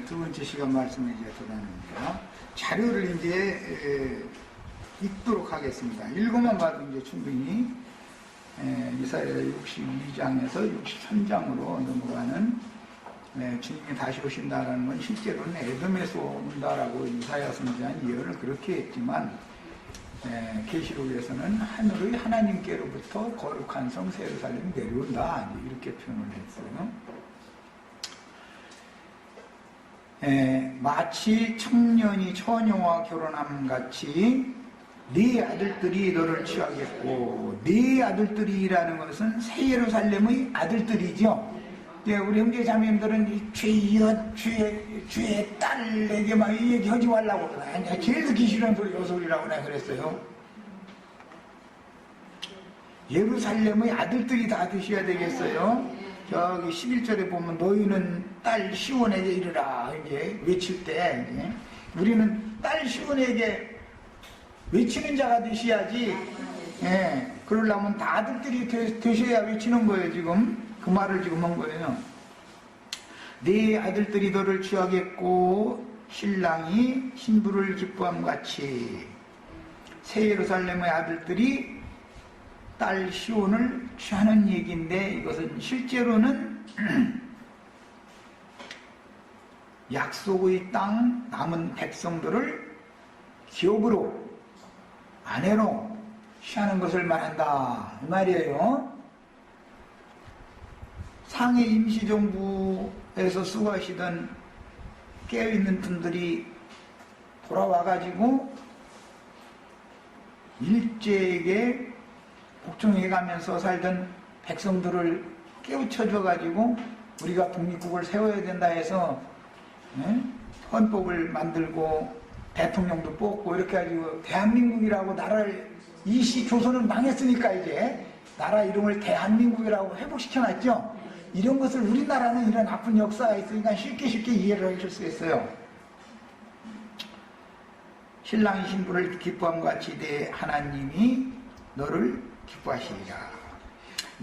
두 번째 시간 말씀을 이제 들어갑니다. 자료를 이제 읽도록 하겠습니다. 읽어만 봐도 이제 충분히 이사야 62장에서 63장으로 넘어가는 주님이 다시 오신다라는 건 실제로는 에돔에서 온다라고 이사야 선지자는 예언을 그렇게 했지만 계시록에서는 하늘의 하나님께로부터 거룩한 성 예루살렘이 내려온다 이렇게 표현을 했어요. 마치 청년이 처녀와 결혼함 같이 네 아들들이 너를 취하겠고, 네 아들들이라는 것은 새 예루살렘의 아들들이죠. 우리 형제 자매님들은 주의 딸에게 막 이 얘기 하지 말라고 그러나 제일 듣기 싫은 소리 요 소리라고 내가 그랬어요. 예루살렘의 아들들이 다 되셔야 되겠어요. 저기 11절에 보면 너희는 딸 시온에게 이르라 이제 외칠 때 이제 우리는 딸 시온에게 외치는 자가 되셔야지. 그러려면 다 아들들이 되셔야 외치는 거예요. 지금 그 말을 지금 한 거예요. 네 아들들이 너를 취하겠고 신랑이 신부를 기뻐함 같이 새 예루살렘의 아들들이 딸 시온을 취하는 얘기인데, 이것은 실제로는 약속의 땅 남은 백성들을 기업으로 아내로 취하는 것을 말한다 이 말이에요. 상해 임시정부에서 수고하시던 깨어있는 분들이 돌아와가지고 일제에게 복종해가면서 살던 백성들을 깨우쳐줘가지고 우리가 독립국을 세워야 된다 해서 헌법을 만들고 대통령도 뽑고 이렇게 해가지고 대한민국이라고 나라를 이시 조선은 망했으니까 이제 나라 이름을 대한민국이라고 회복시켜놨죠. 이런 것을 우리나라는 이런 나쁜 역사가 있으니까 쉽게 이해를 해줄 수 있어요. 신랑이 신부를 기뻐함과 같이 내 하나님이 너를 기뻐하시리라.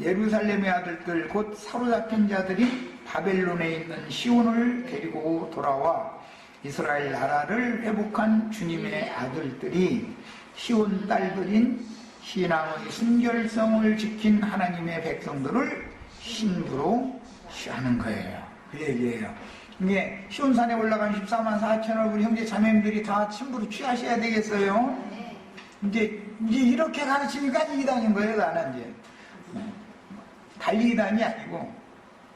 예루살렘의 아들들 곧 사로잡힌 자들이 바벨론에 있는 시온을 데리고 돌아와 이스라엘 나라를 회복한 주님의 아들들이 시온 딸들인 신앙의 순결성을 지킨 하나님의 백성들을 신부로 취하는 거예요. 그 얘기예요. 이게 시온산에 올라간 14만 4천을 우리 형제 자매님들이 다 신부로 취하셔야 되겠어요. 이제 이렇게 가르치니까 이단인 거예요. 나는 이제 달리 이단이 아니고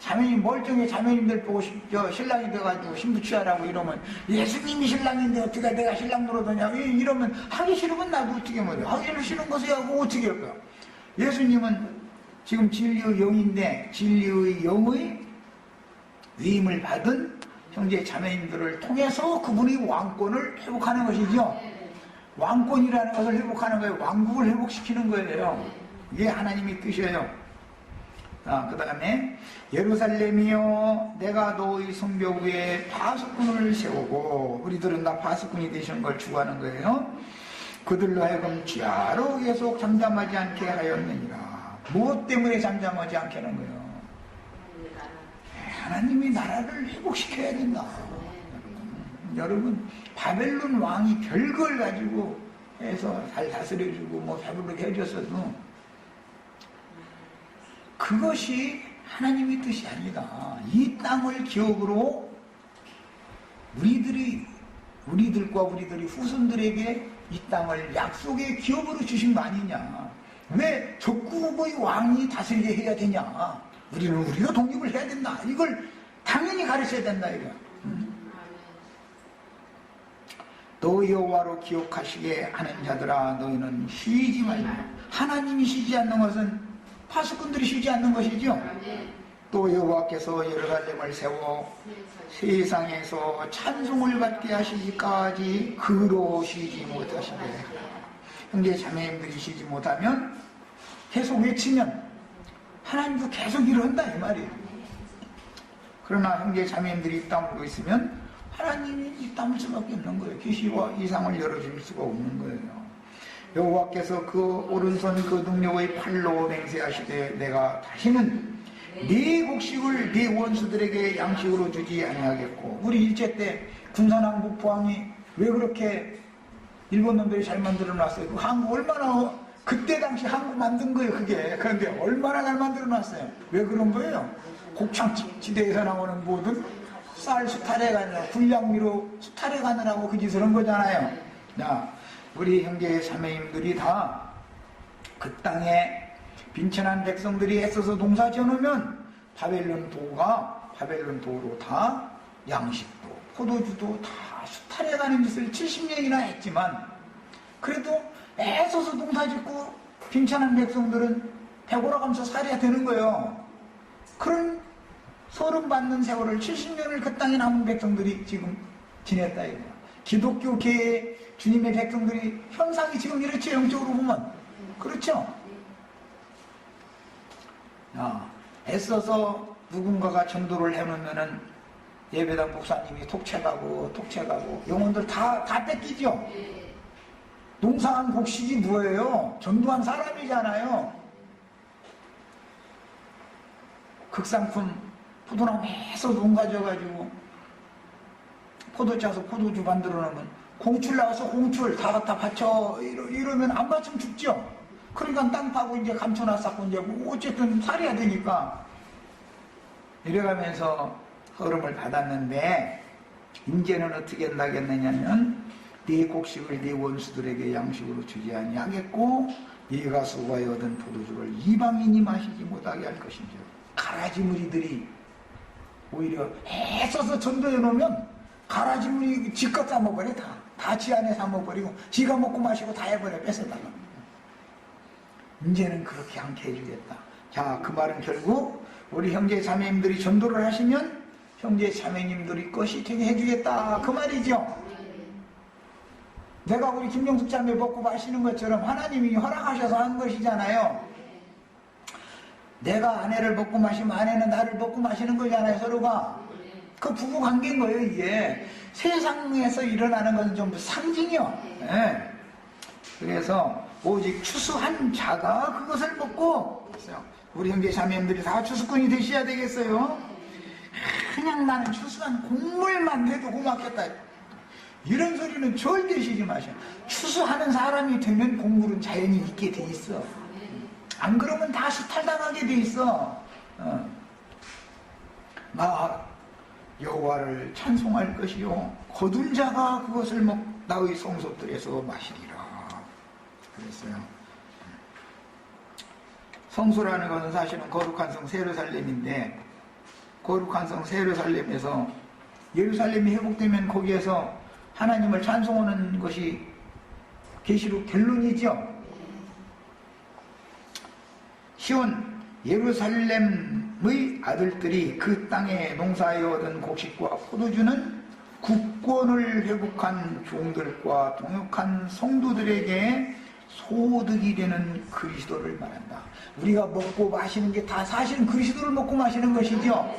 자매님 멀쩡히 자매님들 보고 신랑이 돼가지고 신부 취하라고 이러면 예수님이 신랑인데 어떻게 내가 신랑 노릇하냐 이러면 하기 싫으면 나도 어떻게 말이야. 하기 싫은 것을 하고 어떻게 할까. 예수님은 지금 진리의 영인데 진리의 영의 위임을 받은 형제 자매님들을 통해서 그분이 왕권을 회복하는 것이죠. 왕권이라는 것을 회복하는 거예요. 왕국을 회복시키는 거예요. 이게 하나님의 뜻이에요. 그 다음에 예루살렘이여 내가 너의 성벽 위에 파수꾼을 세우고, 우리들은 다 파수꾼이 되시는 걸 추구하는 거예요. 그들로 하여금 지하로 계속 잠잠하지 않게 하였느니라. 무엇 때문에 잠잠하지 않게 하는 거예요? 하나님이 나라를 회복시켜야 된다. 여러분 바벨론 왕이 별걸 가지고 해서 잘 다스려주고 뭐 배부르게 해줬어도 그것이 하나님의 뜻이 아니다. 이 땅을 기업으로 우리들과 우리들이 후손들에게 이 땅을 약속의 기업으로 주신 거 아니냐. 왜 적국의 왕이 다스리게 해야 되냐. 우리가 독립을 해야 된다. 이걸 당연히 가르쳐야 된다 이거. 너 여호와로 기억하시게 하는 자들아 너희는 쉬지 말라. 하나님이 쉬지 않는 것은 파수꾼들이 쉬지 않는 것이죠. 또 여호와께서 예루살렘을 세워 세상에서 찬송을 받게 하시기까지 그로 쉬지 못하시게 하라. 형제 자매님들이 쉬지 못하면 계속 외치면 하나님도 계속 일한다 이 말이에요. 그러나 형제 자매님들이 이 땅으로 있으면 하나님이 이 땅을 수밖에 없는 거예요. 계시와 이상을 열어줄 수가 없는 거예요. 여호와께서 그 오른손 그 능력의 팔로 맹세하시되 내가 다시는 네 곡식을 네 원수들에게 양식으로 주지 아니하겠고. 우리 일제 때 군사남북 포항이 왜 그렇게 일본 놈들이 잘 만들어 놨어요? 그 한국 얼마나 그때 당시 한국 만든 거예요 그게. 그런데 얼마나 잘 만들어 놨어요. 왜 그런 거예요? 곡창지대에서 나오는 모든 쌀 수탈해 가느라 군량미로 수탈해 가느라고 그 짓을 한 거잖아요. 자, 우리 형제 자매님들이 다 그 땅에 빈천한 백성들이 애써서 농사 지어놓으면 바벨론 도로 다 양식도 포도주도 다 수탈해가는 짓을 70년이나 했지만 그래도 애써서 농사 짓고 빈천한 백성들은 배고라가면서 살아야 되는 거예요. 그런 소름 받는 세월을 70년을 그 땅에 남은 백성들이 지금 지냈다 이거야. 기독교계의 주님의 백성들이 현상이 지금 이렇죠. 영적으로 보면 그렇죠? 애써서 누군가가 전도를 해놓으면은 예배당 목사님이 톡채가고 영혼들 다 뺏기죠? 농사한 곡식이 뭐예요? 전도한 사람이잖아요. 극상품 포도나무에서 농가 져가지고 포도 짜서 포도주 만들어 놓으면 공출 나와서 공출 다 갖다 바쳐 이러면 안 바치면 죽죠? 그러니까 땅 파고 이제 감춰놨었고 이제 뭐 어쨌든 살아야 되니까 이래가면서 흐름을 받았는데 이제는 어떻게 한다겠느냐면 네 곡식을 네 원수들에게 양식으로 주지 아니하겠고 네가 수고하여 얻은 포도주를 이방인이 마시지 못하게 할 것인지. 가라지 무리들이 오히려 애써서 전도해 놓으면 가라지 무리 지껏 싸먹어버려. 다 지 안에 싸먹어버리고 지가 먹고 마시고 다 해버려. 뺏어다가 이제는 그렇게 않게 해주겠다. 자, 그 말은 결국 우리 형제 자매님들이 전도를 하시면 형제 자매님들이 것이 되게 해주겠다 그 말이죠. 내가 우리 김영숙 자매 먹고 마시는 것처럼 하나님이 허락하셔서 한 것이잖아요. 내가 아내를 먹고 마시면 아내는 나를 먹고 마시는 거잖아요. 서로가. 그 부부 관계인 거예요. 이게 세상에서 일어나는 것은 전부 상징이요. 네. 그래서 오직 추수한 자가 그것을 먹고, 우리 형제 자매님들이 다 추수꾼이 되셔야 되겠어요. 그냥 나는 추수한 곡물만 해도 고맙겠다 이런 소리는 절대 쉬지 마셔. 추수하는 사람이 되면 곡물은 자연히 있게 돼 있어. 안 그러면 다 수탈당하게 돼 있어. 나 여호와를 찬송할 것이요 거둔 자가 그것을 나의 성소들에서 마시리라 그랬어요. 성소라는 것은 사실은 거룩한 성 예루살렘인데, 거룩한 성 예루살렘에서 예루살렘이 회복되면 거기에서 하나님을 찬송하는 것이 계시록 결론이죠. 시온 예루살렘의 아들들이 그 땅에 농사하여 얻은 곡식과 포도주는 국권을 회복한 종들과 동역한 성도들에게 소득이 되는 그리스도를 말한다. 우리가 먹고 마시는 게 다 사실은 그리스도를 먹고 마시는 것이죠.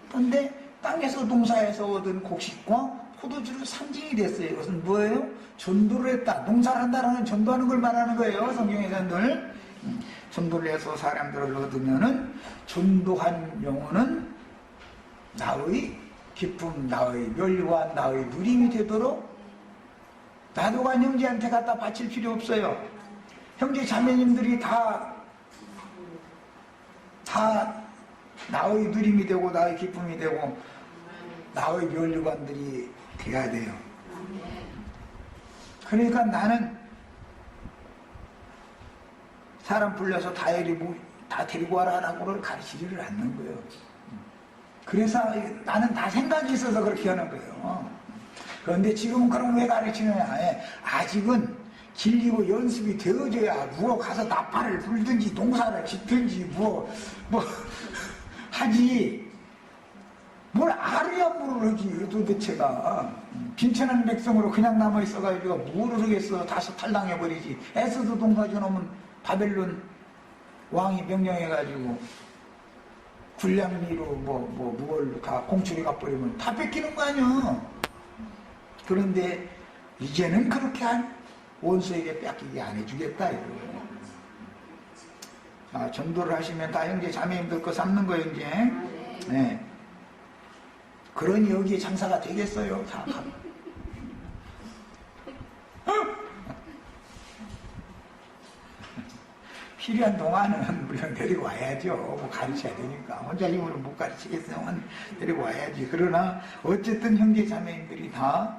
그런데 땅에서 농사해서 얻은 곡식과 포도주로 상징이 됐어요. 이것은 뭐예요? 전도를 했다. 농사를 한다는 전도하는 걸 말하는 거예요. 성경에서는 전도를 해서 사람들을 얻으면은 전도한 영혼은 나의 기쁨, 나의 멸관, 나의 누림이 되도록 나도간 형제한테 갖다 바칠 필요 없어요. 형제 자매님들이 다 나의 누림이 되고 나의 기쁨이 되고 나의 멸관들이 돼야 돼요. 그러니까 나는 사람 불려서 다 데리고 와라라고를 가르치지를 않는 거예요. 그래서 나는 다 생각이 있어서 그렇게 하는 거예요. 그런데 지금은 그럼 왜 가르치느냐? 아직은 길리고 연습이 되어져야 가서 나팔을 불든지 농사를 짓든지 뭐 하지. 뭘 알아야 뭐를 하지 도대체가. 빈천한 백성으로 그냥 남아있어가지고 뭐를 하겠어. 다시 탈당해버리지. 애써도 농사져놓으면 바벨론 왕이 명령해가지고 군량미로 무얼로 다 공출해 가버리면 다 뺏기는 거 아니야. 그런데 이제는 그렇게 한 원수에게 뺏기게 안 해주겠다 이거. 전도를 하시면 다 형제 자매님들 거 삼는 거예요, 이제. 네. 그러니 여기에 장사가 되겠어요, 다. 필요한 동안은 물론 데리고 와야죠. 뭐 가르쳐야 되니까. 혼자 힘으로 못 가르치겠으면 데리고 와야지. 그러나 어쨌든 형제 자매님들이 다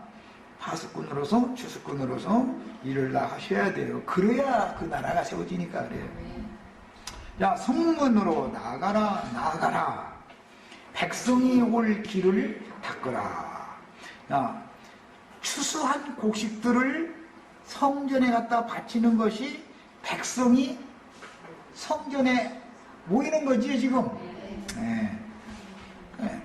파수꾼으로서 주수꾼으로서 일을 다 하셔야 돼요. 그래야 그 나라가 세워지니까 그래요. 자, 성문으로 나가라 나가라. 백성이 올 길을 닦으라. 자, 추수한 곡식들을 성전에 갖다 바치는 것이 백성이 성전에 모이는 거지요, 지금. 네. 네.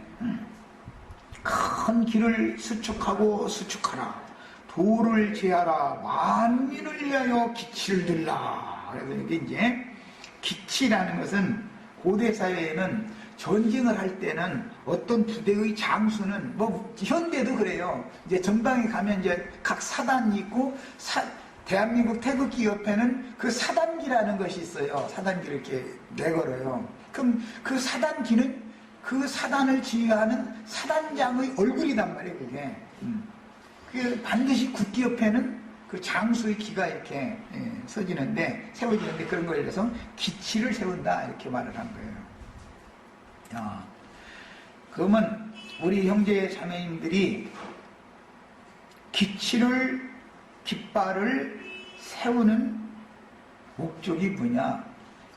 큰 길을 수축하고 수축하라. 도를 제하라. 만민을 위하여 기치를 들라. 그래서 이게 이제 기치라는 것은 고대 사회에는 전쟁을 할 때는 어떤 부대의 장수는 뭐 현대도 그래요. 이제 전방에 가면 이제 각 사단이 있고 대한민국 태극기 옆에는 그 사단기라는 것이 있어요. 사단기를 이렇게 내걸어요. 그럼 그 사단기는 그 사단을 지휘하는 사단장의 얼굴이란 말이에요, 그게. 그 반드시 국기 옆에는 그 장수의 기가 이렇게 세워지는데 그런 거에 대해서 기치를 세운다 이렇게 말을 한 거예요. 그러면 우리 형제 자매님들이 깃발을 세우는 목적이 뭐냐?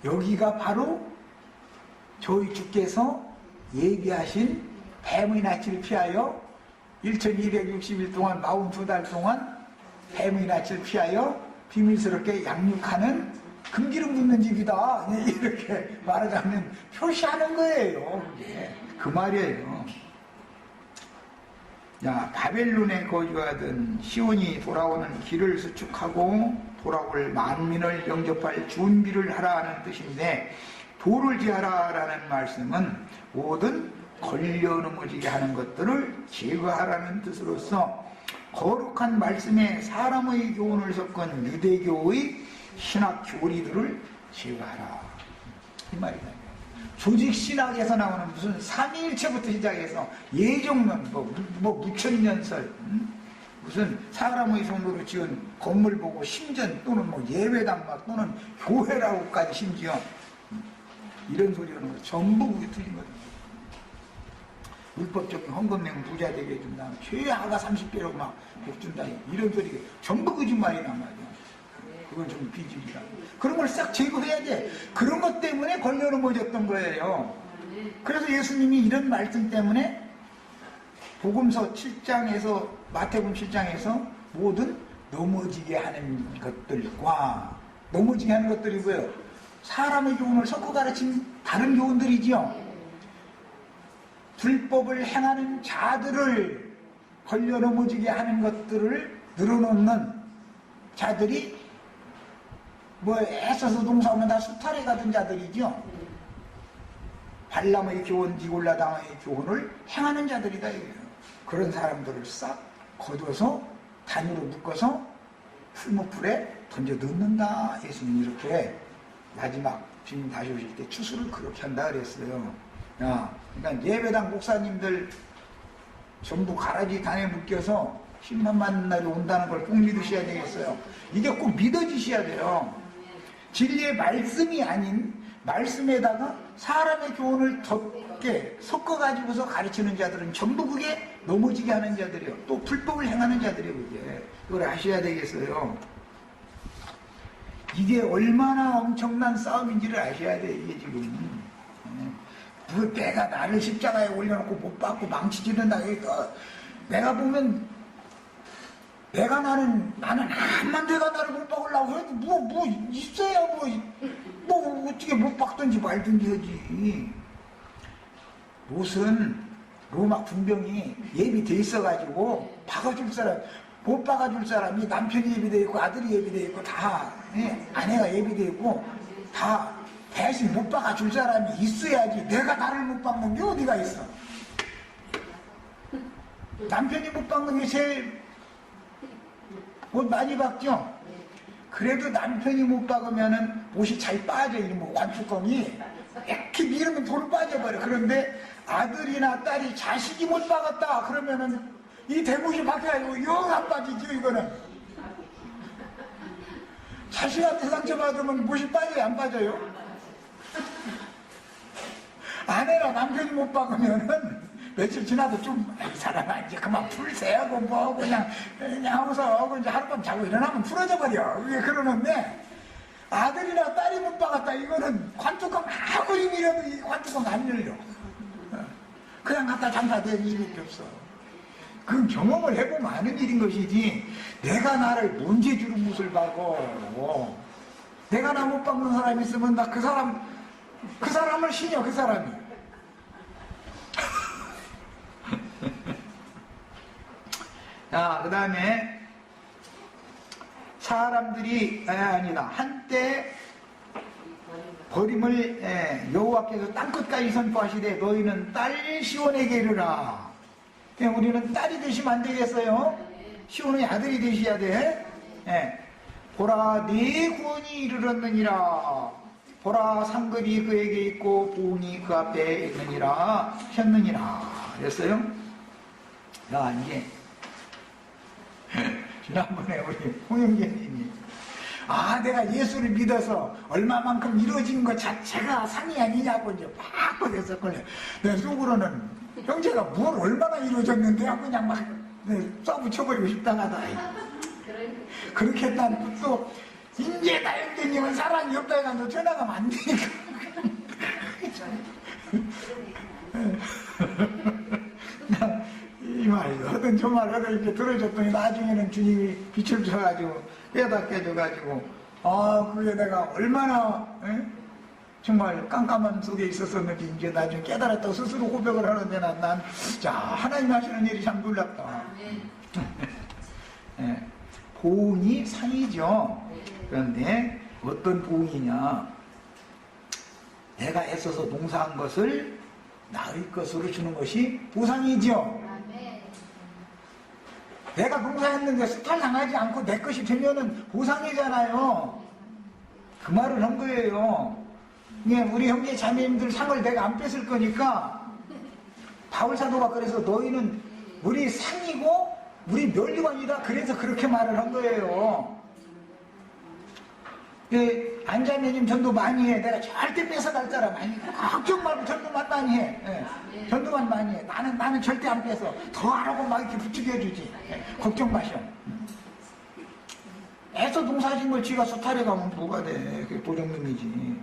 여기가 바로 저희 주께서 예비하신 뱀의 낯을 피하여 1260일 동안 42달 동안 뱀의 낯을 피하여 비밀스럽게 양육하는 금기름 붓는 집이다. 이렇게 말하자면 표시하는 거예요. 그게. 그 말이에요. 자, 바벨론에 거주하던 시온이 돌아오는 길을 수축하고 돌아올 만민을 영접할 준비를 하라는 뜻인데, 도를 지하라라는 말씀은 모든 걸려 넘어지게 하는 것들을 제거하라는 뜻으로서 거룩한 말씀에 사람의 교훈을 섞은 유대교의 신학 교리들을 제거하라, 이 말이다. 조직신학에서 나오는 무슨 삼위일체부터 시작해서 예정론, 무천년설, 무슨 사람의 손으로 지은 건물 보고 신전 또는 예배당 또는 교회라고까지 심지어 이런 소리 하는 거 전부 그게 틀린 거죠. 불법적인 헌금 내면 부자 되게 해준다. 최하가 30배라고 막 복준다. 이런 소리가 전부 거짓말이란 말이야. 그건 좀 비질이다. 그런 걸 싹 제거해야 돼. 그런 것 때문에 걸려 넘어졌던 거예요. 그래서 예수님이 이런 말씀 때문에 복음서 7장에서 마태복음 7장에서 모든 넘어지게 하는 것들과 넘어지게 하는 것들이 뭐예요? 사람의 교훈을 섞어 가르친 다른 교훈들이지요. 불법을 행하는 자들을 걸려 넘어지게 하는 것들을 늘어놓는 자들이 애써서 농사하면 다 수탈해 가던 자들이죠. 발람의 교훈, 디골라당의 교훈을 행하는 자들이다 이거예요. 그런 사람들을 싹 거둬서 단으로 묶어서 풀무풀에 던져 넣는다. 예수님이 이렇게 마지막 주님 다시 오실 때 추수를 그렇게 한다 그랬어요. 그러니까 예배당 목사님들 전부 가라지 단에 묶여서 10만 날이 온다는 걸 꼭 믿으셔야 되겠어요. 이게 꼭 믿어지셔야 돼요. 진리의 말씀이 아닌 말씀에다가 사람의 교훈을 덮게 섞어가지고서 가르치는 자들은 전부 그게 넘어지게 하는 자들이에요. 또 불법을 행하는 자들이에요. 그게. 그걸 아셔야 되겠어요. 이게 얼마나 엄청난 싸움인지를 아셔야 돼. 이게 지금 내가 나를 십자가에 올려놓고 못 받고 망치지는다. 내가 보면 나는 암만 내가 나를 못 박으려고 해도 뭐 있어야 뭐 어떻게 못 박든지 말든지 하지. 무슨 로마 군병이 예비돼 있어가지고 박아줄 사람, 못 박아줄 사람이 남편이 예비돼 있고 아들이 예비돼 있고 다 아내가 예비돼 있고 다 대신 못 박아줄 사람이 있어야지. 내가 나를 못 박는 게 어디가 있어. 남편이 못 박는 게 제일 못 많이 박죠. 그래도 남편이 못 박으면은 못이 잘 빠져, 뭐 관뚜껑이. 이렇게 밀으면 돌 빠져버려. 그런데 아들이나 딸이 자식이 못 박았다 그러면은 이 대못이 박혀가지고 영 안 빠지죠, 이거는. 자식한테 상처받으면 못이 빠져요, 안 빠져요? 아내나 남편이 못 박으면은 며칠 지나도 좀, 이 사람아, 이제 그만 풀세하고 뭐, 그냥 하고서 이제 하룻밤 자고 일어나면 풀어져 버려. 그게 그러는데, 아들이나 딸이 못 박았다. 이거는 관뚜껑 아무리 밀어도 이 관뚜껑 안 열려. 그냥 갖다 장사될 일밖에 없어. 그 경험을 해보면 아는 일인 것이지, 내가 나를 문제주로 못을 박어. 내가 나 못 박는 사람이 있으면 나 그 사람을 신여, 그 사람이. 자, 그 다음에 사람들이 한때 버림을 여호와께서 땅끝까지 선포하시되 너희는 딸 시온에게 이르라. 우리는 딸이 되시면 안 되겠어요? 시온의 아들이 되셔야 돼. 보라 네 구원이 이르렀느니라. 보라 상급이 그에게 있고 보응이 그 앞에 있느니라 하셨느니라. 그랬어요? 야, 이제 지난번에 우리 홍영재님이 내가 예수를 믿어서 얼마만큼 이루어진 것 자체가 상이 아니냐고 이제 막 그랬었거든요. 내 속으로는 형제가 뭘 얼마나 이루어졌는데 하고 그냥 막 쏴붙여버리고 싶다하다. 그렇게 난 또 이제 나 형제님은 사랑이 없다 해가지고 전화가면 안 되니까. 이 말이죠. 하든 저 말 하든 이렇게 들어줬더니 나중에는 주님이 빛을 줘가지고 깨닫게 해줘가지고 그게 내가 얼마나 정말 깜깜한 속에 있었었는지 이제 나중에 깨달았다고 스스로 고백을 하는데 자 하나님 하시는 일이 참 놀랍다. 보응이 상이죠. 그런데 어떤 보응이냐, 내가 애써서 농사한 것을 나의 것으로 주는 것이 보상이죠. 내가 농사했는데 수탈 당하지 않고 내 것이 되면은 보상이잖아요. 그 말을 한 거예요. 우리 형제 자매님들 상을 내가 안 뺏을 거니까 바울 사도가 그래서 너희는 우리 상이고 우리 멸류관이다. 그래서 그렇게 말을 한 거예요. 안자매님 전도 많이 해. 내가 절대 뺏어갈 사람 아니. 걱정 말고 전도만 많이 해. 전도만 많이 해. 나는 절대 안 뺏어. 더 하라고 막 이렇게 부추겨 해주지. 걱정 마셔. 애써 농사진 걸 지가 수탈해 가면 뭐가 돼. 그게 도적놈이지.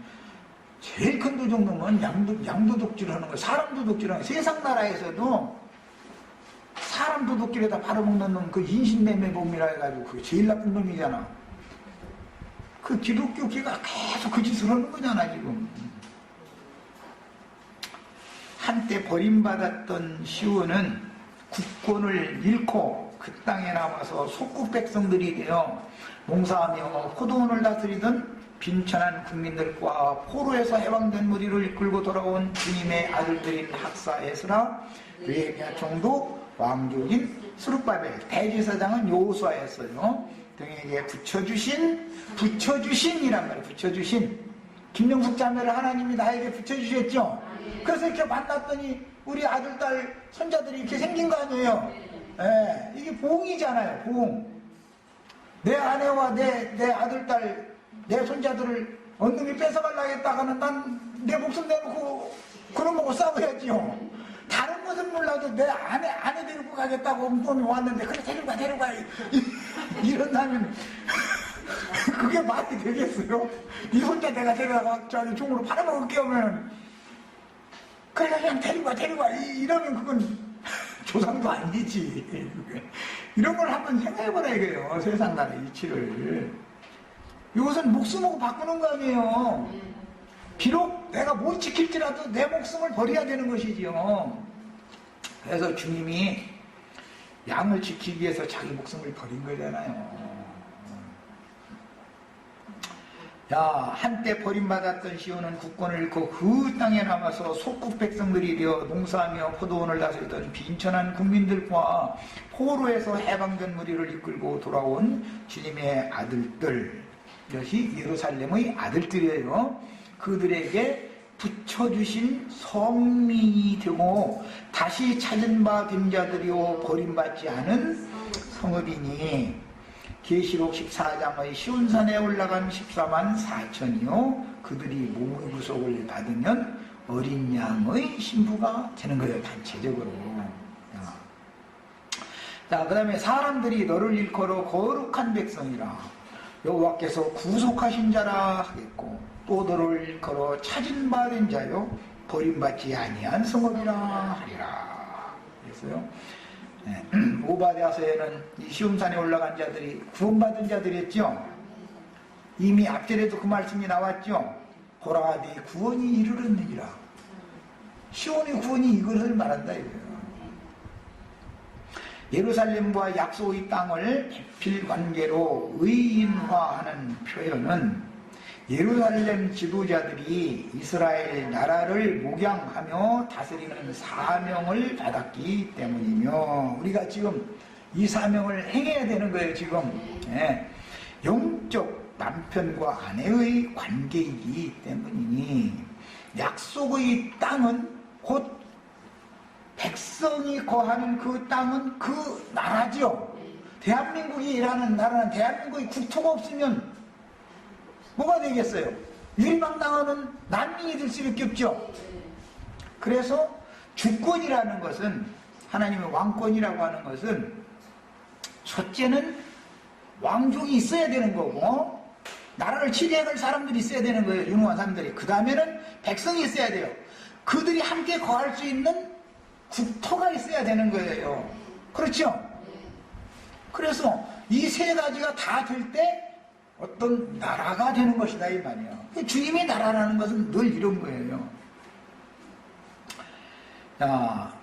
제일 큰 도적놈은 양도 독질하는 거, 사람 도둑질하는 거. 세상 나라에서도 사람 도둑질에다 팔아먹는 놈, 그 인신매매범이라 해가지고 그게 제일 나쁜 놈이잖아. 그 기독교계가 계속 그 짓을 하는 거잖아, 지금. 한때 버림받았던 시온은 국권을 잃고 그 땅에 남아서 속국 백성들이 되어 농사하며 포도원을 다스리던 빈천한 국민들과 포로에서 해방된 무리를 이끌고 돌아온 주님의 아들들인 학사 에스라, 느헤미야 총독, 왕족인 스룹바벨, 대제사장은 여호수아였어요. 등에게 붙여주신이란 말이에요. 붙여주신. 김영숙 자매를 하나님이 나에게 붙여주셨죠. 그래서 이렇게 만났더니 우리 아들, 딸, 손자들이 이렇게 생긴 거 아니에요. 이게 보응이잖아요. 보응. 내 아내와 내 아들, 딸, 내 손자들을 어느 놈이 뺏어가려고 했다가는 난 내 목숨 내놓고 그런 거고 싸워야지요. 다른 것은 몰라도 내 아내 데리고 가겠다고 놈이 왔는데 그래 데려가 이런다면 그게 말이 되겠어요? 네 혼자 내가 데려가 저기 종으로 팔아먹을게 하면 그래 그냥 데리고 이러면 그건 조상도 아니지. 이런 걸 한번 생각해보라 이거예요. 세상 나라의 이치를. 이것은 목숨하고 바꾸는 거 아니에요. 비록 내가 못 지킬지라도 내 목숨을 버려야 되는 것이지요. 그래서 주님이 양을 지키기 위해서 자기 목숨을 버린 거잖아요. 한때 버림받았던 시온은 국권을 잃고 그 땅에 남아서 속국 백성들이 되어 농사하며 포도원을 다스리던 빈천한 국민들과 포로에서 해방된 무리를 이끌고 돌아온 주님의 아들들. 이것이 예루살렘의 아들들이에요. 그들에게 붙여주신 성민이 되고 다시 찾은 바 된 자들이요 버림받지 않은 성읍이니 계시록 14장의 시온산에 올라간 14만 4천이요 그들이 몸의 구속을 받으면 어린 양의 신부가 되는 거예요. 단체적으로. 자, 그 다음에 사람들이 너를 일컬어 거룩한 백성이라 여호와께서 구속하신 자라 하겠고 또 너를 일컬어 찾은 바 된 자요 버림받지 아니한 성읍이라 하리라. 그래서요 오바댜서에는 이 시온산에 올라간 자들이 구원받은 자들이었죠. 이미 앞절에도 그 말씀이 나왔죠. 보라 네 구원이 이르렀느니라. 시온의 구원이 이것을 말한다 이거예요. 예루살렘과 약속의 땅을 배필관계로 의인화하는 표현은 예루살렘 지도자들이 이스라엘 나라를 목양하며 다스리는 사명을 받았기 때문이며 우리가 지금 이 사명을 행해야 되는 거예요. 지금 영적 남편과 아내의 관계이기 때문이니 약속의 땅은 곧 백성이 거하는 그 땅은 그 나라죠. 대한민국이라는 나라는 대한민국의 국토가 없으면 뭐가 되겠어요? 일방당하는 난민이 될 수밖에 없죠. 그래서 주권이라는 것은 하나님의 왕권이라고 하는 것은 첫째는 왕족이 있어야 되는 거고 나라를 지배할 사람들이 있어야 되는 거예요. 유능한 사람들이. 그 다음에는 백성이 있어야 돼요. 그들이 함께 거할 수 있는 국토가 있어야 되는 거예요. 그렇죠? 그래서 이 세 가지가 다 될 때 어떤 나라가 되는 것이다 이 말이에요. 주님의 나라라는 것은 늘 이런 거예요. 자,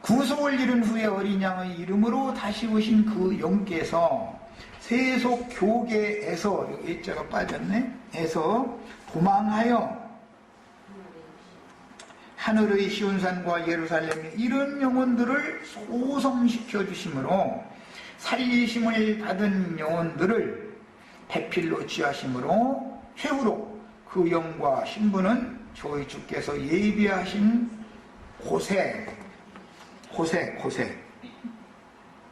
구속을 이룬 후에 어린 양의 이름으로 다시 오신 그 영께서 세속 교계에서 여기 일자가 빠졌네. 에서 도망하여 하늘의 시온산과 예루살렘의 이런 영혼들을 소성시켜 주심으로 살리심을 받은 영혼들을 배필로 취하심으로 최후로 그 영과 신부는 저희 주께서 예비하신 곳에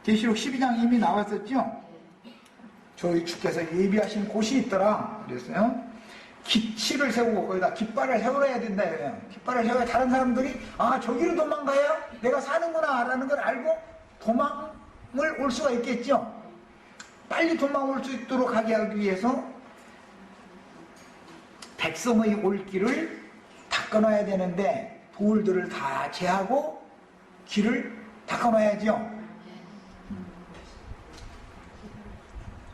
계시록 12장 이미 나왔었죠. 저희 주께서 예비하신 곳이 있더라 그랬어요. 기치를 세우고 거기다 깃발을 세워야 된다 이래요. 깃발을 세워야 다른 사람들이 아 저기로 도망가야 내가 사는구나 라는 걸 알고 도망을 올 수가 있겠죠. 빨리 도망올 수 있도록 하게 하기 위해서 백성의 올 길을 닦아놔야 되는데 돌들을 다 제하고 길을 닦아놔야죠.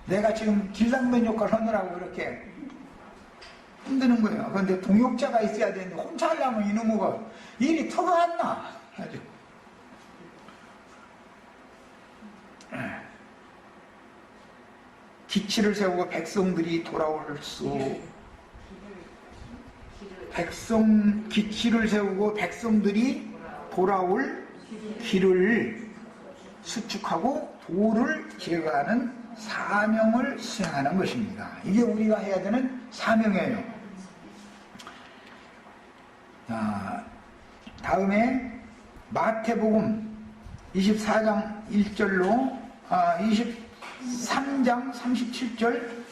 내가 지금 길상면 역할을 하느라고 이렇게 힘드는 거예요. 그런데 동역자가 있어야 되는데 혼자 하려면 이놈의 일이 터가 안 나. 아주. 기치를 세우고 백성들이 돌아올 수 기치를 세우고 백성들이 돌아올 길을 수축하고 도를 제거하는 사명을 수행하는 것입니다. 이게 우리가 해야 되는 사명이에요. 자, 다음에 마태복음 24장 1절로 23장 37절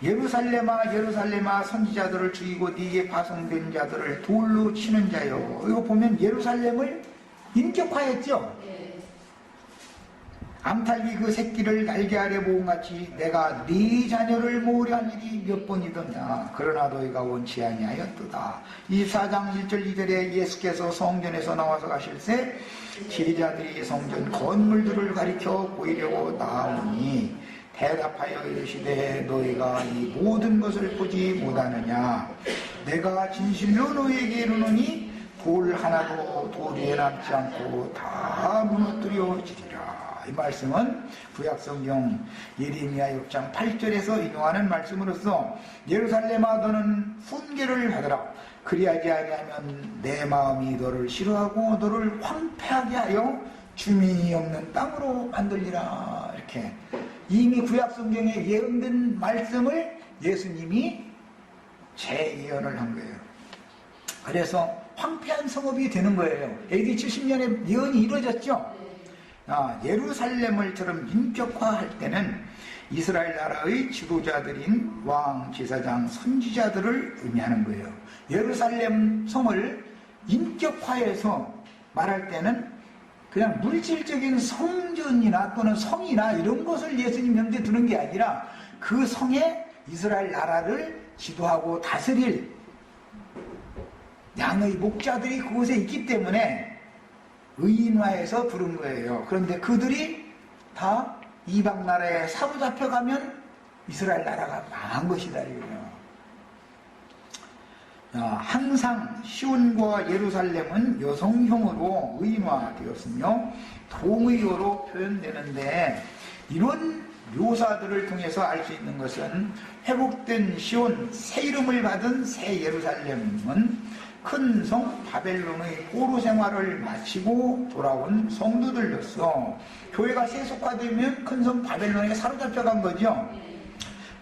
예루살렘아 예루살렘아 선지자들을 죽이고 네게 파송된 자들을 돌로 치는 자여. 이거 보면 예루살렘을 인격화했죠. 암탉이 그 새끼를 날개 아래 모음같이 내가 네 자녀를 모으려 할 일이 몇 번이더냐. 그러나 너희가 원치 아니하였도다. 24장 1절 2절에 예수께서 성전에서 나와서 가실새 제자들이 성전 건물들을 가리켜 보이려고 나오니 대답하여 이르시되 너희가 이 모든 것을 보지 못하느냐. 내가 진실로 너희에게 이르노니 돌 하나도 돌 위에 남지 않고 다 무너뜨려지리라. 이 말씀은 구약성경 예레미야 6장 8절에서 인용하는 말씀으로서 예루살렘아 너는 훈계를 받으라. 그리하지 아니하면 내 마음이 너를 싫어하고 너를 황폐하게 하여 주민이 없는 땅으로 만들리라. 이렇게 이미 구약성경에 예언된 말씀을 예수님이 재예언을 한 거예요. 그래서 황폐한 성읍이 되는 거예요. AD 70년에 예언이 이루어졌죠. 예루살렘을처럼 인격화할 때는 이스라엘 나라의 지도자들인 왕, 제사장, 선지자들을 의미하는 거예요. 예루살렘 성을 인격화해서 말할 때는 그냥 물질적인 성전이나 또는 성이나 이런 것을 예수님 명제 두는 게 아니라 그 성에 이스라엘 나라를 지도하고 다스릴 양의 목자들이 그곳에 있기 때문에 의인화해서 부른 거예요. 그런데 그들이 다 이방 나라에 사로잡혀가면 이스라엘 나라가 망한 것이다 이거예요. 항상 시온과 예루살렘은 여성형으로 의인화되었으며 동의어로 표현되는데 이런 묘사들을 통해서 알 수 있는 것은 회복된 시온, 새 이름을 받은 새 예루살렘은 큰 성 바벨론의 포로 생활을 마치고 돌아온 성도들로서 교회가 세속화되면 큰 성 바벨론에 사로잡혀간 거죠.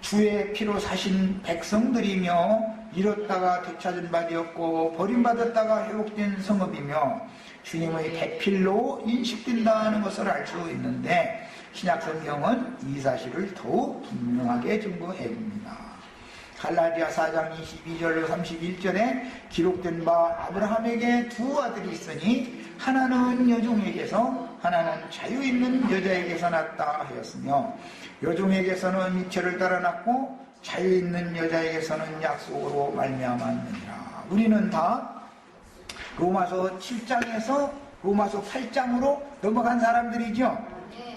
주의 피로 사신 백성들이며 잃었다가 되찾은 바 되었고 버림받았다가 회복된 성읍이며 주님의 배필로 인식된다는 것을 알 수 있는데 신약성경은 이 사실을 더욱 분명하게 증거해 줍니다. 갈라디아 4장 22절로 31절에 기록된 바 아브라함에게 두 아들이 있으니 하나는 여종에게서 하나는 자유 있는 여자에게서 났다 하였으며 여종에게서는 육체를 따라 났고 자유 있는 여자에게서는 약속으로 말미암았느니라. 우리는 다 로마서 7장에서 로마서 8장으로 넘어간 사람들이죠.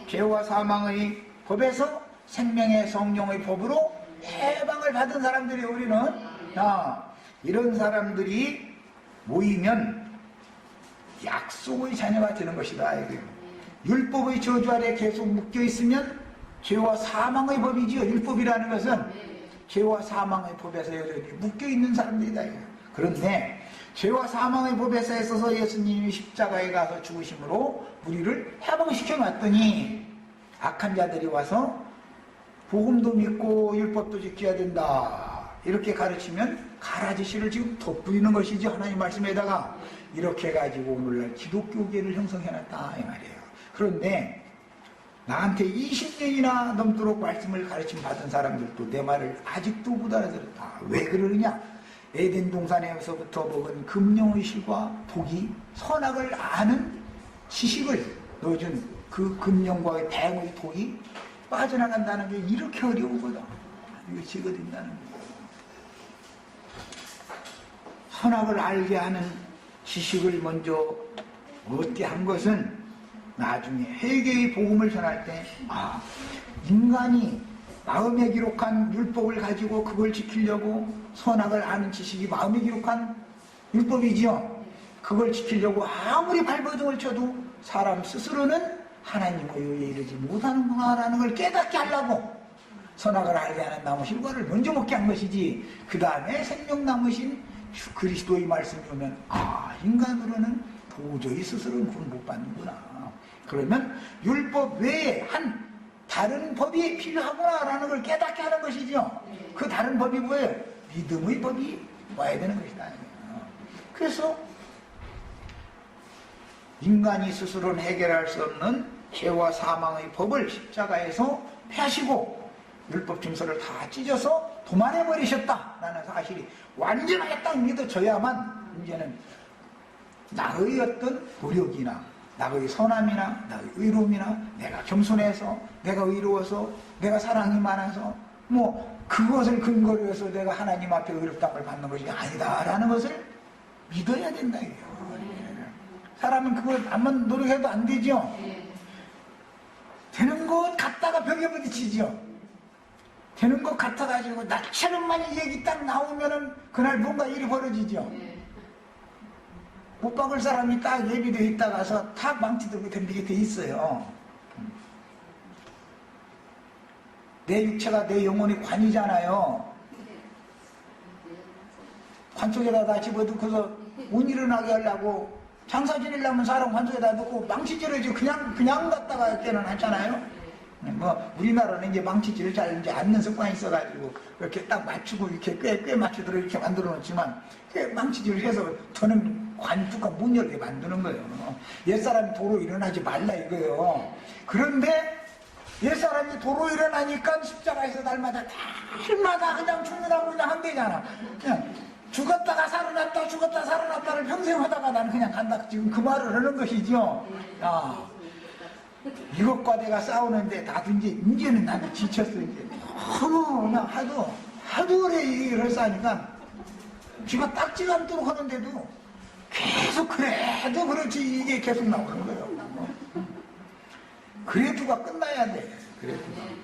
죄와 사망의 법에서 생명의 성령의 법으로 해방을 받은 사람들이 우리는 이런 사람들이 모이면 약속의 자녀가 되는 것이다. 율법의 저주 아래 계속 묶여 있으면 죄와 사망의 법이지요. 율법이라는 것은 죄와 사망의 법에서 여전히 묶여 있는 사람들이다. 그런데 죄와 사망의 법에서 있어서 예수님이 십자가에 가서 죽으심으로 우리를 해방시켜 놨더니 악한 자들이 와서 복음도 믿고 율법도 지켜야 된다 이렇게 가르치면 가라지씨를 지금 덧부리는 것이죠. 하나님 말씀에다가 이렇게 해가지고 오늘날 기독교계를 형성해놨다 이 말이에요. 그런데 나한테 20년이나 넘도록 말씀을 가르침 받은 사람들도 내 말을 아직도 못 알아들었다. 왜 그러느냐? 에덴 동산에서부터 먹은 금령의식과 독이 선악을 아는 지식을 넣어준 그 금령과의 대응의 독이 빠져나간다는 게 이렇게 어려우거든. 이거 제거된다는 거예요. 선악을 알게 하는 지식을 먼저 얻게 한 것은 나중에 회개의 복음을 전할 때 인간이 마음에 기록한 율법을 가지고 그걸 지키려고 선악을 아는 지식이 마음에 기록한 율법이지요. 그걸 지키려고 아무리 발버둥을 쳐도 사람 스스로는 하나님의 의에 이르지 못하는구나라는 걸 깨닫게 하려고 선악을 알게 하는 나무 실과를 먼저 먹게 한 것이지 그 다음에 생명나무신 그리스도의 말씀이 오면 인간으로는 도저히 스스로는 구원 못 받는구나. 그러면 율법 외에 한 다른 법이 필요하구나라는 걸 깨닫게 하는 것이죠. 그 다른 법이 뭐예요? 믿음의 법이 와야 되는 것이다. 그래서 인간이 스스로는 해결할 수 없는 죄와 사망의 법을 십자가에서 폐하시고 율법 증서를 다 찢어서 도만해버리셨다라는 사실이 완전하게 딱 믿어져야만 이제는 나의 어떤 노력이나 나의 선함이나 나의 의로움이나 내가 겸손해서 내가 의로워서 내가 사랑이 많아서 그것을 근거로 해서 내가 하나님 앞에 의롭다함을 받는 것이 아니다라는 것을 믿어야 된다 이거예요. 사람은 그걸 안만 노력해도 안 되죠. 되는 것 같다가 벽에 부딪히죠. 되는 것 같아가지고 나처럼만 이 얘기 딱 나오면은 그날 뭔가 일이 벌어지죠. 못 박을 사람이 딱 예비되어 있다가서 탁 망치 들고 덤비게 돼 있어요. 내 육체가 내 영혼의 관이잖아요. 관 속에다 다 집어넣고서 못 일어나게 하려고 장사 지내려면 사람 관 속에다 넣고 망치 찌르지 그냥 갖다가 때는 하잖아요. 뭐 우리나라는 이제 망치질을 잘 이제 않는 습관이 있어가지고 이렇게 딱 맞추고 이렇게 꽤 맞추도록 이렇게 만들어 놓지만 망치질을 해서 저는 관뚜껑 못 열게 만드는 거예요. 옛사람이 도로 일어나지 말라 이거예요. 그런데 옛사람이 도로 일어나니까 십자가에서 날마다 그냥 죽느라고 그냥 한대잖아. 그냥 죽었다가 살아났다 죽었다 살아났다를 평생 하다가 나는 그냥 간다. 지금 그 말을 하는 것이죠. 이것과 내가 싸우는데 나도 이제는 나는 지쳤어. 이제 너무 그냥 하도 오래 일을 싸니까 쥐가 딱지가 않도록 하는데도 계속 그래도 그렇지 이게 계속 나오는 거예요. 그래도가 끝나야 돼. 그래도가.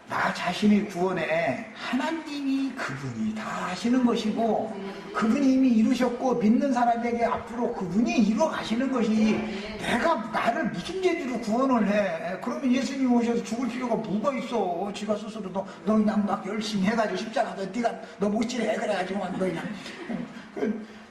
나 자신의 구원에 하나님이 그분이 다 하시는 것이고 그분이 이미 이루셨고 믿는 사람에게 앞으로 그분이 이루어 가시는 것이 내가 나를 무슨 죄지로 구원을 해. 그러면 예수님 오셔서 죽을 필요가 뭐가 있어. 지가 스스로도 너 그냥 막 열심히 해가지고 십자가 너 못지래 그래가지고 너 그냥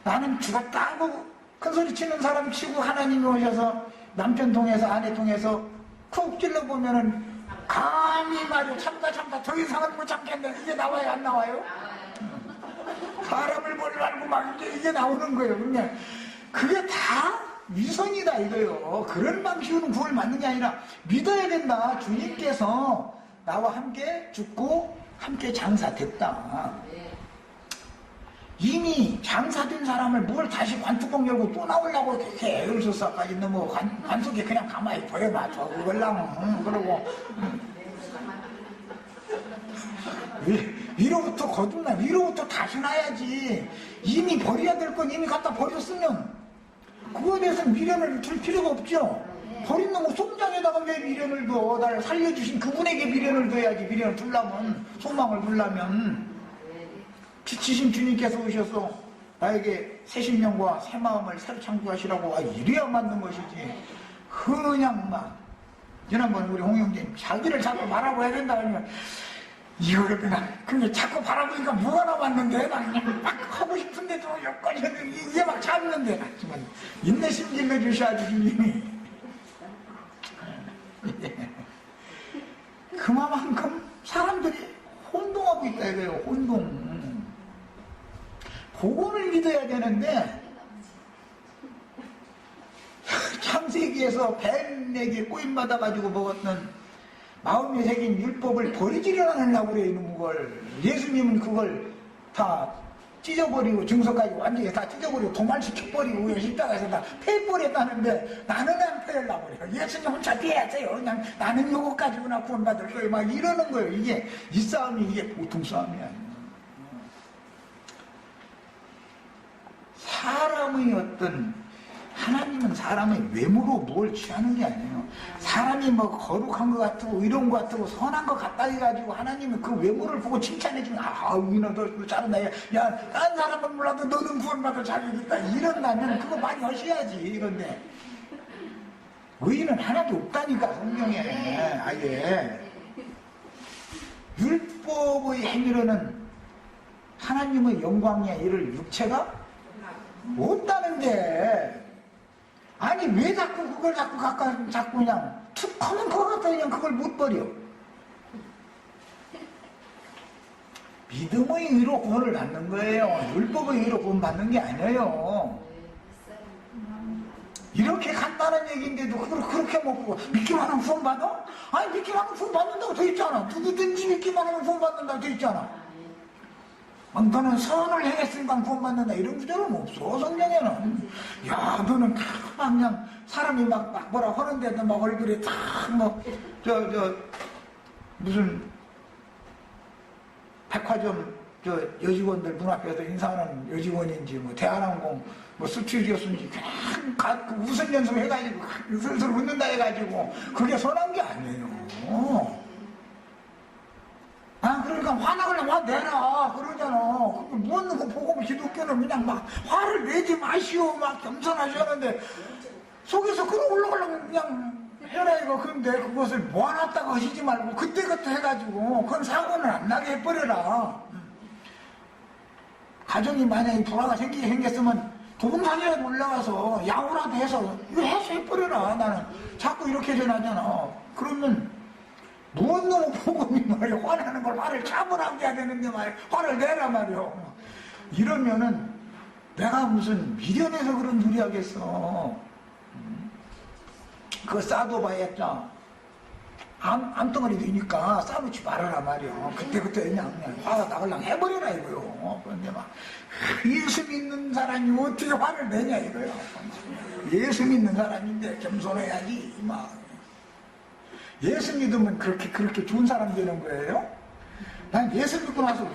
나는 죽었다고 큰소리 치는 사람 치고 하나님이 오셔서 남편 통해서 아내 통해서 쿡 찔러보면은 감히 말이야 참다 더 이상은 못 참겠네. 이게 나와요 안 나와요? 사람을 보지 말고 막 이게 나오는 거예요. 그냥 그게 다 위선이다 이거요. 그런 방식으로는 구원을 받는 게 아니라 믿어야 된다. 주님께서 나와 함께 죽고 함께 장사됐다. 이미 장사된 사람을 뭘 다시 관뚜껑 열고 또 나오려고 이렇게 애를 써서까지 너무 관 속에 그냥 가만히 버려놔. 그걸랑 그러고 위로부터 거듭나. 위로부터 다시 놔야지. 이미 버려야 될 건 이미 갖다 버렸으면 그거에 대해서 미련을 줄 필요가 없죠. 버린 놈은 송장에다가 왜 미련을 둬. 나를 살려주신 그분에게 미련을 둬야지. 미련을 두려면 소망을 두려면 지치신 주님께서 오셔서 나에게 새 심령과 새 마음을 새로 창조하시라고 이래야 맞는 것이지. 그냥 막 지난번 우리 홍영진 자기를 자꾸 바라보야 된다 그러면 이거를 그냥 근데 자꾸 바라보니까 뭐가 남았는데 막 그냥 막 하고 싶은데도 여건이 이게 막 참는데 하지만 인내심 길러주셔야지 주님이. 그만큼 사람들이 혼동하고 있다 이거예요. 혼동. 복음을 믿어야 되는데 창세기에서 뱀에게 꼬임받아가지고 먹었던 마음에 새긴 율법을 버리지를 않으려고 그래 이놈 걸. 예수님은 그걸 다 찢어버리고 증서까지 완전히 다 찢어버리고 도말시켜버리고 십자가에서 다 패버렸다는데 나는 안 패려고 그래요. 예수님 혼자 피했어요. 그냥 나는 요거 가지고나 구원받을 거예요. 막 이러는 거예요. 이게 이 싸움이 이게 보통 싸움이 아니에요. 사람의 하나님은 사람의 외모로 뭘 취하는 게 아니에요. 사람이 뭐 거룩한 것 같고 이런 것 같고 선한 것 같다 해가지고 하나님은 그 외모를 보고 칭찬해주면 이놈 너 잘한다. 야 딴 사람은 몰라도 너는 구원받을 자격이 있다. 이런다면 그거 많이 하셔야지. 이런데 의인은 하나도 없다니까 성경에. 아예 율법의 행위로는 하나님의 영광이야 이를 육체가 없다는데 아니 왜 자꾸 그걸 자꾸 그냥 툭 하면 그거 같아 그냥 그걸 못 버려. 믿음의 의로 구원을 받는 거예요. 율법의 의로 구원 받는 게 아니에요. 이렇게 간단한 얘기인데도 그걸 그렇게 먹고 믿기만 하면 구원 받아? 아니 믿기만 하면 구원 받는다고 돼 있잖아. 누구든지 믿기만 하면 구원 받는다고 돼 있잖아. 너는 선을 행했으니까 구원받는다 이런 구절은 없어 성경에는. 야 너는 그냥 사람이 막 뭐라 하는데도 막 얼굴에 탁뭐 무슨 백화점 여직원들 문 앞에서 인사하는 여직원인지 뭐 대한항공 뭐 스튜디오스인지 그냥 웃음 연습 해가지고 슬슬 웃는다 해가지고 그게 선한 게 아니에요. 그러니까 화나려면 화내라 그러잖아. 뭐는 그 보고 기독교는 그냥 막 화를 내지 마시오 막 겸손하시는데 속에서 끌어올라가려면 그냥 해라 이거. 근데 그것을 모아놨다가 하시지 말고 그때그때 해가지고 그건 사고는 안 나게 해버려라. 가정이 만약에 불화가 생겼으면 도봉산이라도 올라가서 야구라도 해서 이거 해서 해버려라. 나는 자꾸 이렇게 전하잖아. 그러면 무언 놈의 복음이 말이야. 화나는 걸 화를 차분하게 해야 되는데 말이야. 화를 내라 말이야. 이러면은 내가 무슨 미련해서 그런 소리 하겠어. 그거 쌓아둬봐야겠다. 암덩어리 되니까 쌓아놓지 말아라 말이야. 그때 그냥 화가 나걸랑 해버려라 이거요. 그런데 막 예수 믿는 사람이 어떻게 화를 내냐 이거요. 예수 믿는 사람인데 겸손해야지 막. 예수 믿으면 그렇게 좋은 사람 되는 거예요? 난 예수 믿고 나서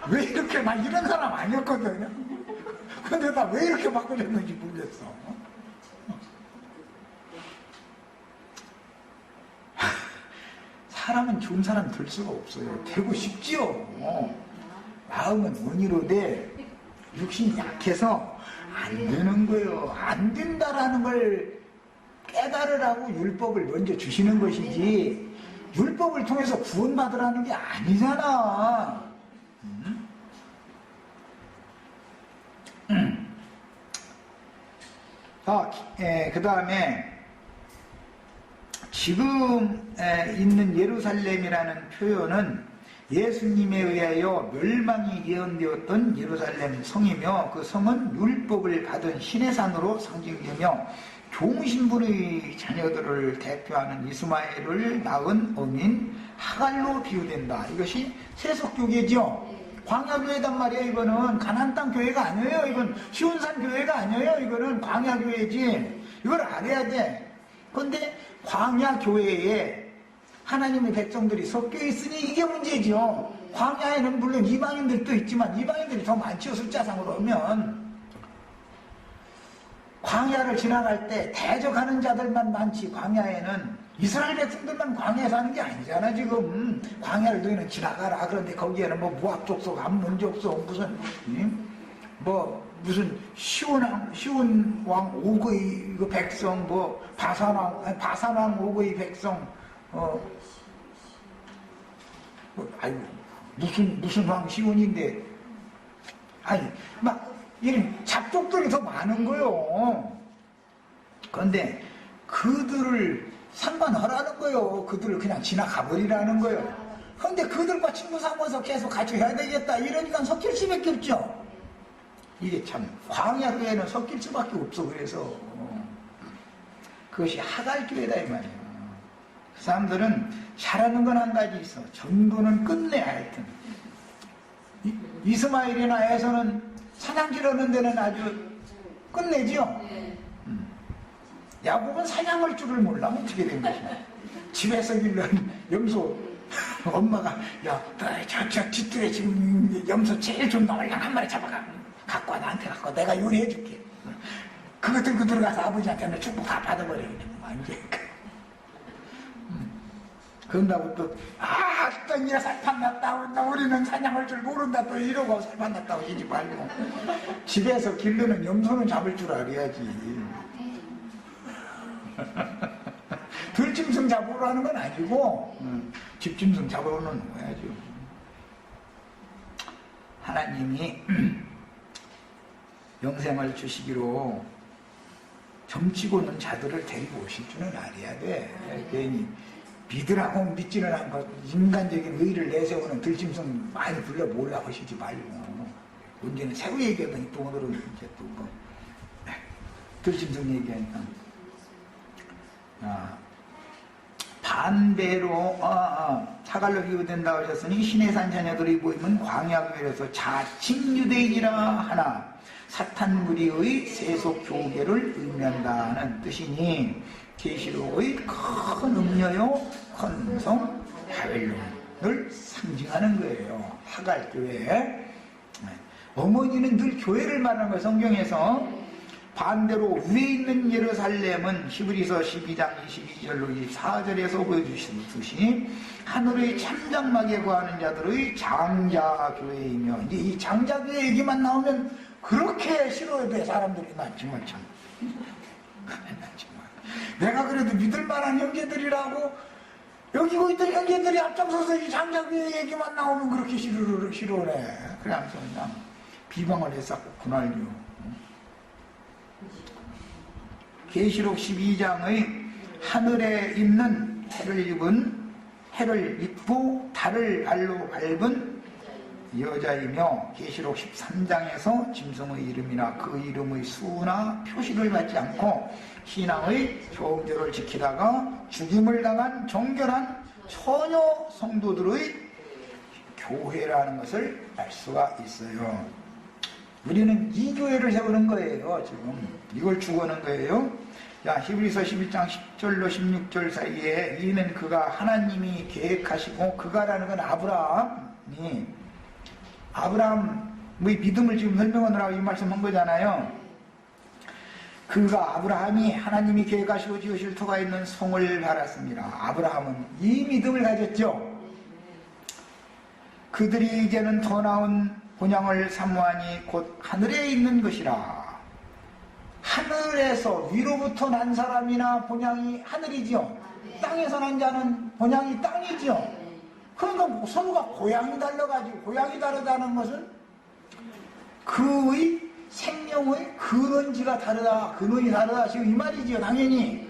왜 이렇게 막 이런 사람 아니었거든요. 근데 나 왜 이렇게 바꿔졌는지 모르겠어. 사람은 좋은 사람 될 수가 없어요. 되고 싶지요. 마음은 원이로되 육신이 약해서 안 되는 거예요. 안 된다라는 걸 깨달으라고 율법을 먼저 주시는 것이지 율법을 통해서 구원받으라는 게 아니잖아. 그 다음에 지금 있는 예루살렘이라는 표현은 예수님에 의하여 멸망이 예언되었던 예루살렘 성이며 그 성은 율법을 받은 신의 산으로 상징되며 종신분의 자녀들을 대표하는 이스마엘을 낳은 어민 하갈로 비유된다. 이것이 세속교계죠. 광야교회단 말이야. 이거는 가나안 땅 교회가 아니에요. 이건 시온산 교회가 아니에요. 이거는 광야교회지. 이걸 알아야 돼. 그런데 광야교회에 하나님의 백성들이 섞여 있으니 이게 문제죠. 광야에는 물론 이방인들도 있지만 이방인들이 더 많죠. 숫자상으로 하면. 광야를 지나갈 때 대적하는 자들만 많지. 광야에는 이스라엘 백성들만 광야에 사는 게 아니잖아. 지금 광야를 너희는 지나가라. 그런데 거기에는 뭐 모압 족속, 암몬 족속, 무슨 시온 왕 오그의 그 백성, 뭐 바산 왕 오그의 백성, 무슨 왕 시온인데, 막 이런 잡족들이 더 많은 거요. 그런데 그들을 상관하라는 거요. 그들을 그냥 지나가 버리라는 거요. 그런데 그들과 친구 삼아서 계속 같이 해야 되겠다. 이러니까 섞일 수밖에 없죠. 이게 참 광야교회는 섞일 수밖에 없어. 그래서 그것이 하갈교회다 이 말이에요. 그 사람들은 잘하는 건 한 가지 있어. 전도는 끝내. 하여튼 이스마엘이나 에서는 사냥질 하는 데는 아주 끝내죠. 야곱은 사냥할 줄을 몰라. 어떻게 된 것이냐. 집에서 길러는 염소 엄마가 저 뒷뜰에 지금 염소 제일 좋은 놈을 한 마리 잡아가 갖고 와. 나한테 갖고 와. 내가 요리해 줄게. 그거 들고 들어가서 아버지한테는 축복 다 받아버려. 이제 그런다고 또 또 살판 났다. 우리는 사냥할 줄 모른다. 또 이러고 살판 났다고 하지 말고 집에서 기르는 염소는 잡을 줄 알아야지. 들짐승 잡으러 하는 건 아니고 집짐승 잡으러는 거야죠. 하나님이 영생을 주시기로 점치고는 자들을 데리고 오실 줄은 알아야 돼. 괜히 믿으라고 믿지는 않고 인간적인 의의를 내세우는 들짐승 많이 불러 몰라 하시지 말고. 문제는 새우 얘기하더니 또 오늘은 이제 또 뭐 들짐승 얘기하니까 반대로 하갈로 비유된다고 하셨으니 신의 산 자녀들이 보이면 광야교회에서 자칭 유대인이라 하나 사탄 무리의 세속 교계를 의미한다는 뜻이니 계시록의 큰 음녀요 큰 성 바벨론을 상징하는 거예요. 하갈교회. 어머니는 늘 교회를 말하는 거예요. 성경에서. 반대로 위에 있는 예루살렘은 히브리서 12장 22절로 24절에서 보여주시듯이 하늘의 참장막에 거하는 자들의 장자교회이며, 이제 이 장자교회 얘기만 나오면 그렇게 싫어야 돼. 사람들이. 나 정말 참. 내가 그래도 믿을만한 형제들이라고 여기 있던 형제들이 앞장서서 이 장자교회 얘기만 나오면 그렇게 싫어해. 그래서 그냥 비방을 했었고 그날요. 계시록 12장의 하늘에 있는 해를 입고 달을 발로 밟은 여자이며 계시록 13장에서 짐승의 이름이나 그 이름의 수나 표시를 받지 않고 신앙의 정절을 지키다가 죽임을 당한 정결한 처녀 성도들의 교회라는 것을 알 수가 있어요. 우리는 이 교회를 세우는 거예요. 지금 이걸 주고는 거예요. 자, 히브리서 11장 10절로 16절 사이에 이는 그가 하나님이 계획하시고 그가라는 건 아브라함의 믿음을 지금 설명하느라고 이 말씀한 거잖아요. 그가 아브라함이 하나님이 계획하시고 지으실 터가 있는 성을 바랐습니다. 아브라함은 이 믿음을 가졌죠. 그들이 이제는 더 나은 본향을 사모하니 곧 하늘에 있는 것이라. 하늘에서 위로부터 난 사람이나 본향이 하늘이지요. 땅에서 난 자는 본향이 땅이지요. 그러니까 서로가 고향이 달라가지고, 고향이 다르다는 것은 그의 생명의 근원지가 다르다, 근원이 다르다, 지금 이 말이지요. 당연히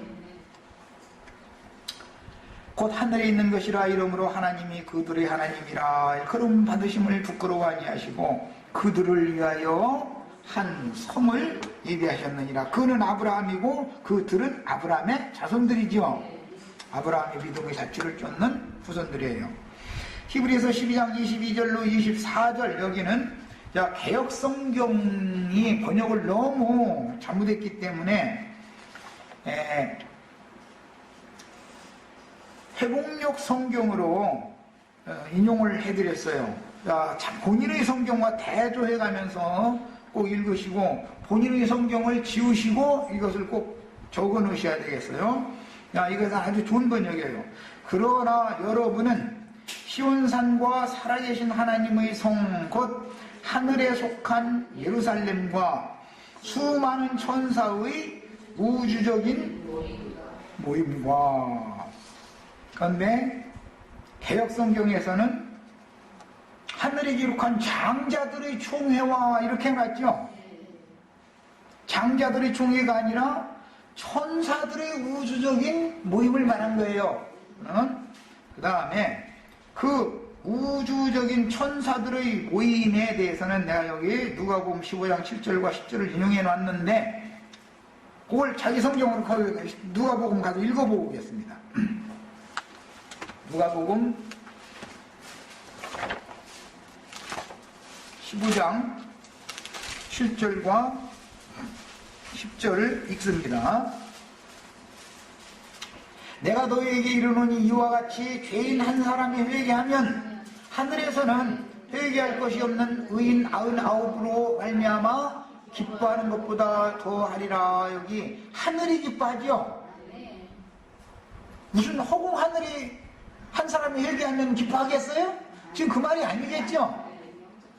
곧 하늘에 있는 것이라. 이러므로 하나님이 그들의 하나님이라 그럼 받으심을 부끄러워 아니하시고 그들을 위하여 한 성을 예비하셨느니라. 그는 아브라함이고 그들은 아브라함의 자손들이지요. 아브라함의 믿음의 자취를 쫓는 후손들이에요. 히브리서 12장 22절로 24절 여기는 개역성경이 번역을 너무 잘못했기 때문에 회복력 성경으로 인용을 해드렸어요. 본인의 성경과 대조해가면서 꼭 읽으시고 본인의 성경을 지우시고 이것을 꼭 적어 놓으셔야 되겠어요. 이것은 아주 좋은 번역이에요. 그러나 여러분은 시온산과 살아계신 하나님의 성 곧 하늘에 속한 예루살렘과 수많은 천사의 우주적인 모임과, 그런데 개역성경에서는 하늘에 기록한 장자들의 총회와 이렇게 해놨죠. 장자들의 총회가 아니라 천사들의 우주적인 모임을 말한 거예요. 그 다음에 그 우주적인 천사들의 모임에 대해서는 내가 여기 누가복음 15장 7절과 10절을 인용해 놨는데 그걸 자기 성경으로 누가복음 가서 읽어보고 오겠습니다. 누가복음 15장 7절과 10절을 읽습니다. 내가 너희에게 이르노니 이와 같이 죄인 한 사람이 회개하면 하늘에서는 회개할 것이 없는 의인 99으로 말미암아 기뻐하는 것보다 더하리라. 여기 하늘이 기뻐하죠. 무슨 허공 하늘이 한 사람이 회개하면 기뻐하겠어요? 지금 그 말이 아니겠죠.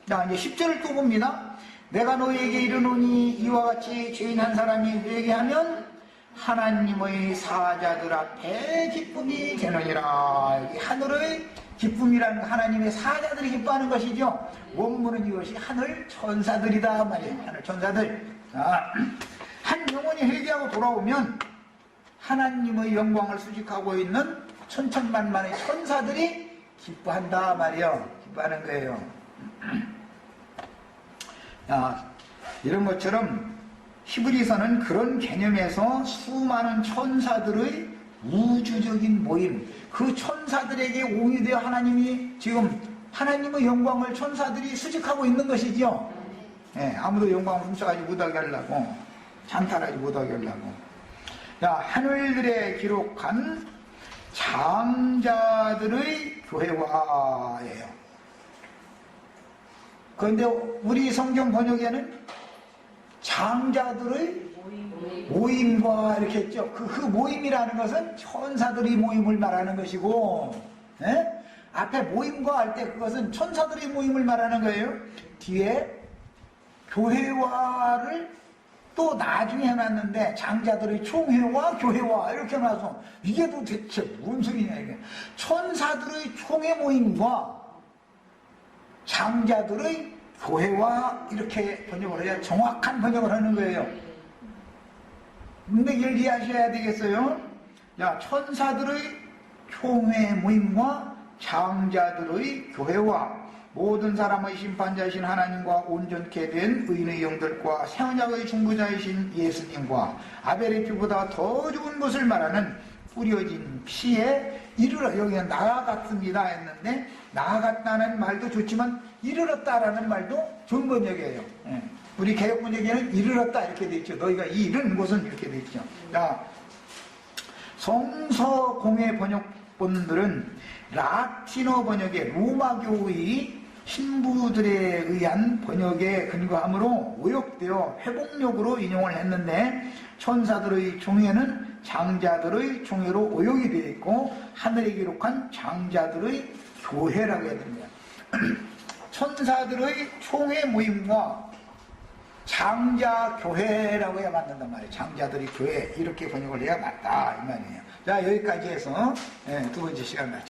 자, 이제 10절을 또 봅니다. 내가 너희에게 이르노니 이와 같이 죄인 한 사람이 회개하면 하나님의 사자들 앞에 기쁨이 되느니라. 여기 하늘의 기쁨이라는 하나님의 사자들이 기뻐하는 것이죠. 원문은 이것이 하늘 천사들이다 말이에요. 하늘 천사들. 자, 한 영혼이 회개하고 돌아오면 하나님의 영광을 수직하고 있는 천천만만의 천사들이 기뻐한다 말이에요. 기뻐하는 거예요. 이런 것처럼 히브리서는 그런 개념에서 수많은 천사들의 우주적인 모임, 그 천사들에게 옹이되어 하나님이 지금 하나님의 영광을 천사들이 수직하고 있는 것이죠. 아무도 영광을 훔쳐가지 못하게 하려고, 찬탈하지 못하게 하려고. 하늘들에 기록한 장자들의 교회화예요. 그런데 우리 성경 번역에는 장자들의 모임과 이렇게 했죠. 그 모임이라는 것은 천사들의 모임을 말하는 것이고, 앞에 모임과 할 때 그것은 천사들의 모임을 말하는 거예요. 뒤에 교회화를 또 나중에 해놨는데 장자들의 총회와 교회화 이렇게 해놔서 이게 도대체 무슨 소리냐 이게. 천사들의 총회 모임과 장자들의 교회와 이렇게 번역을 해야 정확한 번역을 하는 거예요. 근데 이걸 이해하셔야 되겠어요. 야, 천사들의 총회 모임과 장자들의 교회와 모든 사람의 심판자이신 하나님과 온전케 된 의인의 영들과 새언약의 중보자이신 예수님과 아벨의 피보다 더 좋은 것을 말하는 뿌려진 피에 이르러, 여기가 나아갔습니다 했는데, 나아갔다는 말도 좋지만 이르렀다라는 말도 좋은 번역이에요. 우리 개혁 번역에는 이르렀다 이렇게 돼 있죠. 너희가 이른 곳은 이렇게 돼 있죠. 자, 성서공회 번역본들은 라틴어 번역의 로마교의 신부들에 의한 번역에 근거함으로 오역되어 회복력으로 인용을 했는데, 천사들의 총회는 장자들의 총회로 오역이 되어 있고 하늘에 기록한 장자들의 교회라고 해야 됩니다. 천사들의 총회 모임과 장자교회라고 해야 맞는단 말이에요. 장자들의 교회, 이렇게 번역을 해야 맞다 이 말이에요. 자, 여기까지 해서 두 번째 시간 마칩니다.